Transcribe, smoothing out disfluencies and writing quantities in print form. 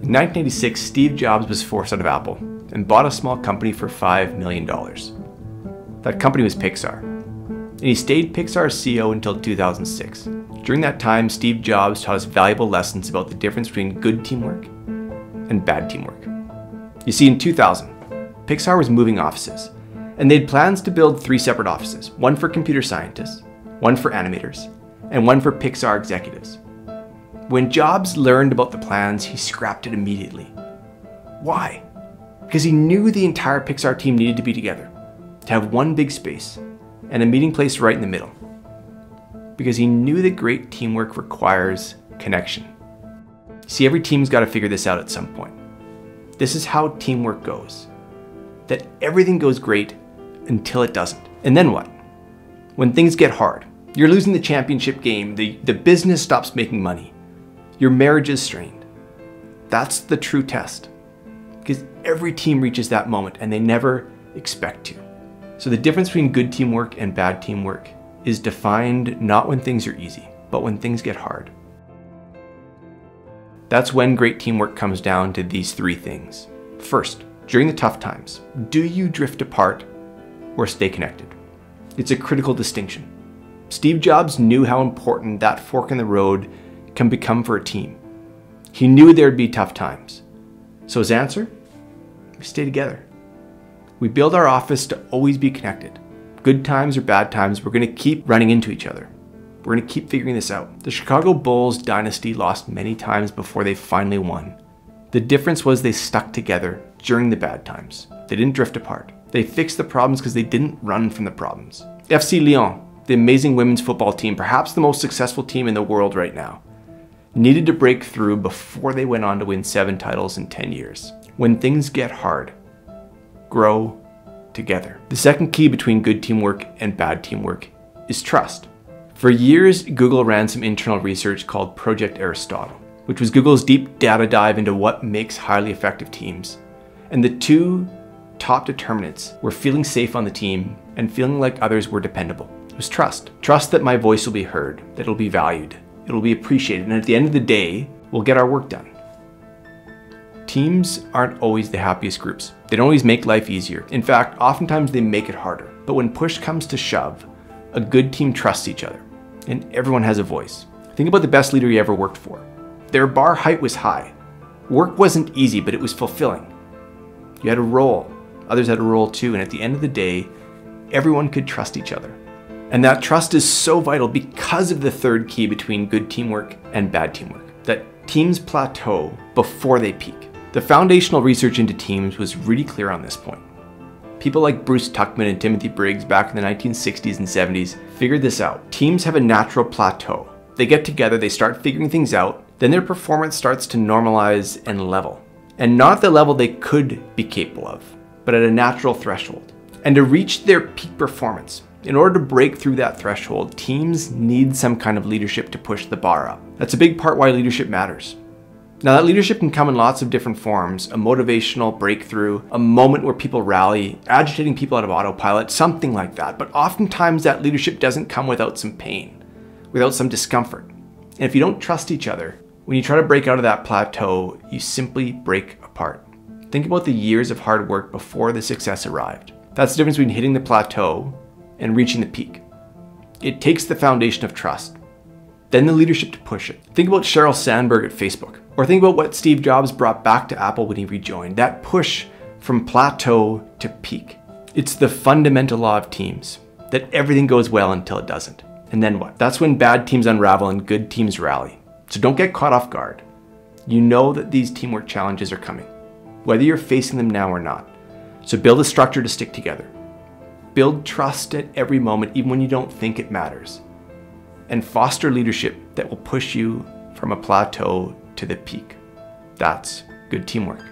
In 1986, Steve Jobs was forced out of Apple and bought a small company for $5 million. That company was Pixar. And he stayed Pixar's CEO until 2006. During that time, Steve Jobs taught us valuable lessons about the difference between good teamwork and bad teamwork. You see, in 2000, Pixar was moving offices, and they had plans to build 3 separate offices, one for computer scientists, one for animators, and one for Pixar executives. When Jobs learned about the plans, he scrapped it immediately. Why? Because he knew the entire Pixar team needed to be together, to have one big space, and a meeting place right in the middle. Because he knew that great teamwork requires connection. See, every team's got to figure this out at some point. This is how teamwork goes. That everything goes great until it doesn't. And then what? When things get hard, you're losing the championship game, the business stops making money, your marriage is strained. That's the true test. Because every team reaches that moment and they never expect to. So the difference between good teamwork and bad teamwork is defined not when things are easy, but when things get hard. That's when great teamwork comes down to these 3 things. First, during the tough times, do you drift apart or stay connected? It's a critical distinction. Steve Jobs knew how important that fork in the road can become for a team. He knew there'd be tough times. So his answer? We stay together. We build our office to always be connected. Good times or bad times, we're going to keep running into each other. We're going to keep figuring this out. The Chicago Bulls dynasty lost many times before they finally won. The difference was they stuck together during the bad times. They didn't drift apart. They fixed the problems because they didn't run from the problems. FC Lyon, the amazing women's football team, perhaps the most successful team in the world right now, needed to break through before they went on to win 7 titles in 10 years. When things get hard, grow together. The second key between good teamwork and bad teamwork is trust. For years, Google ran some internal research called Project Aristotle, which was Google's deep data dive into what makes highly effective teams. And the 2 top determinants were feeling safe on the team and feeling like others were dependable. It was trust. Trust that my voice will be heard, that it'll be valued, it'll be appreciated, and at the end of the day, we'll get our work done. Teams aren't always the happiest groups. They don't always make life easier. In fact, oftentimes they make it harder. But when push comes to shove, a good team trusts each other, and everyone has a voice. Think about the best leader you ever worked for. Their bar height was high. Work wasn't easy, but it was fulfilling. You had a role, others had a role too, and at the end of the day, everyone could trust each other. And that trust is so vital because of the third key between good teamwork and bad teamwork, that teams plateau before they peak. The foundational research into teams was really clear on this point. People like Bruce Tuckman and Timothy Briggs back in the 1960s and 70s figured this out. Teams have a natural plateau. They get together, they start figuring things out, then their performance starts to normalize and level. And not at the level they could be capable of, but at a natural threshold. And to reach their peak performance, in order to break through that threshold, teams need some kind of leadership to push the bar up. That's a big part why leadership matters. Now that leadership can come in lots of different forms, a motivational breakthrough, a moment where people rally, agitating people out of autopilot, something like that. But oftentimes that leadership doesn't come without some pain, without some discomfort. And if you don't trust each other, when you try to break out of that plateau, you simply break apart. Think about the years of hard work before the success arrived. That's the difference between hitting the plateau and reaching the peak. It takes the foundation of trust, then the leadership to push it. Think about Sheryl Sandberg at Facebook, or think about what Steve Jobs brought back to Apple when he rejoined, that push from plateau to peak. It's the fundamental law of teams, that everything goes well until it doesn't. And then what? That's when bad teams unravel and good teams rally. So don't get caught off guard. You know that these teamwork challenges are coming, whether you're facing them now or not. So build a structure to stick together. Build trust at every moment, even when you don't think it matters. And foster leadership that will push you from a plateau to the peak. That's good teamwork.